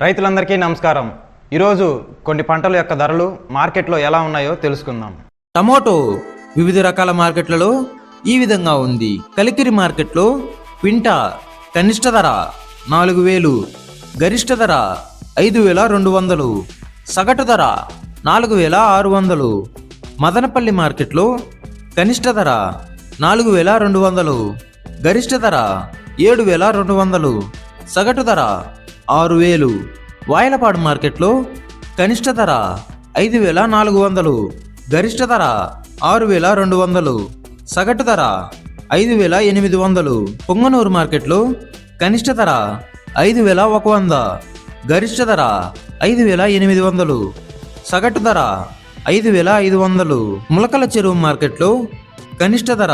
రైతులందరికీ నమస్కారం. ఈరోజు కొన్ని పంటల యొక్క ధరలు మార్కెట్లో ఎలా ఉన్నాయో తెలుసుకుందాం. టమోటో వివిధ రకాల మార్కెట్లలో ఈ విధంగా ఉంది. కలికిరి మార్కెట్లో క్వింటా కనిష్ట ధర 4,000, గరిష్ట ధర 5,200, సగటు ధర 4,600. మదనపల్లి మార్కెట్లో కనిష్ట ధర 4,200, గరిష్ట ధర 7,200, సగటు ధర 6,000. వాయలపాడు మార్కెట్లో కనిష్ట ధర 5,400, గరిష్ట ధర 6,200, సగటు ధర 5,800. పొంగనూరు మార్కెట్లో కనిష్ట ధర 5,100, గరిష్ట ధర 5,800, సగటు ధర 5,500. ములకల చెరువు మార్కెట్లో కనిష్ట ధర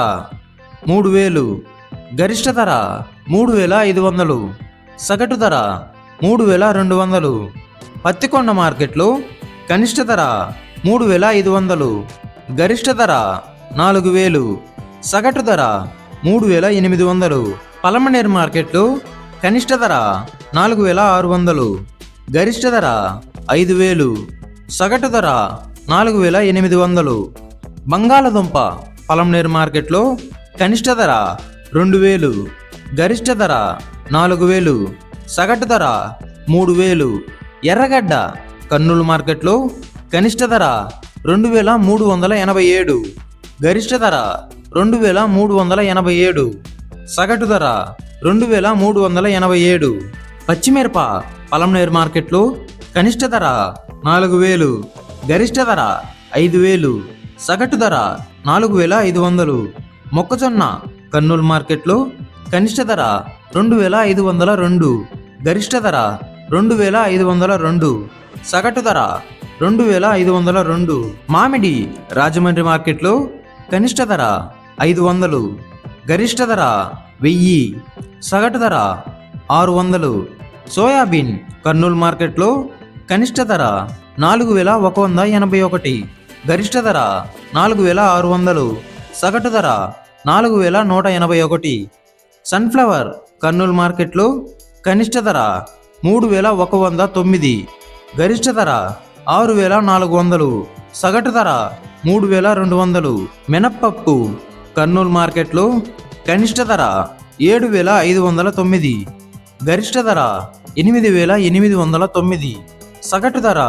3,000, గరిష్ట ధర 3,500, సగటు ధర 3,200. పత్తికొండ మార్కెట్లో కనిష్ట ధర 3,500, గరిష్ట ధర 4,000, సగటు ధర 3,800. పలమనేరు మార్కెట్లో కనిష్ట ధర 4,600, గరిష్ట ధర 5,000, సగటు ధర 4,800. బంగాళదుంప పలమనేరు మార్కెట్లో కనిష్ట ధర 2,000, గరిష్ట ధర 4,000, సగటు ధర 3,000. ఎర్రగడ్డ కర్నూలు మార్కెట్లో కనిష్ట ధర 2,387, గరిష్ట ధర 2,387, సగటు ధర 2,387. పచ్చిమిరప పలమనేరు మార్కెట్లో కనిష్ట ధర 4,000, గరిష్ట ధర 5,000, సగటు ధర 4,500. మొక్కజొన్న కర్నూలు మార్కెట్లో కనిష్ట ధర 2,502, గరిష్ట ధర 2,502, సగటు ధర 2,502. మామిడి రాజమండ్రి మార్కెట్లో కనిష్ట ధర 500, గరిష్ట ధర 1,000, సగటు ధర 600. సోయాబీన్ కర్నూలు మార్కెట్లో కనిష్ట ధర 4,181, గరిష్ట ధర 4,600, సగటు ధర 4,181. సన్ఫ్లవర్ కర్నూలు మార్కెట్లో కనిష్ట ధర 3,109, గరిష్ట ధర 6,400, సగటు ధర 3,200. మినప్పప్పు కర్నూలు మార్కెట్లో కనిష్ట ధర 7,509, గరిష్ట ధర 8,809, సగటు ధర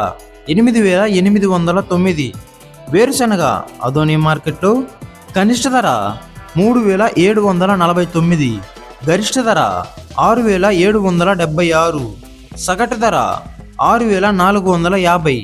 8,809. వేరుశనగ అదోని మార్కెట్లో కనిష్ట ధర 3,749, గరిష్ట ధర 6,776, సగటు ధర 6,450.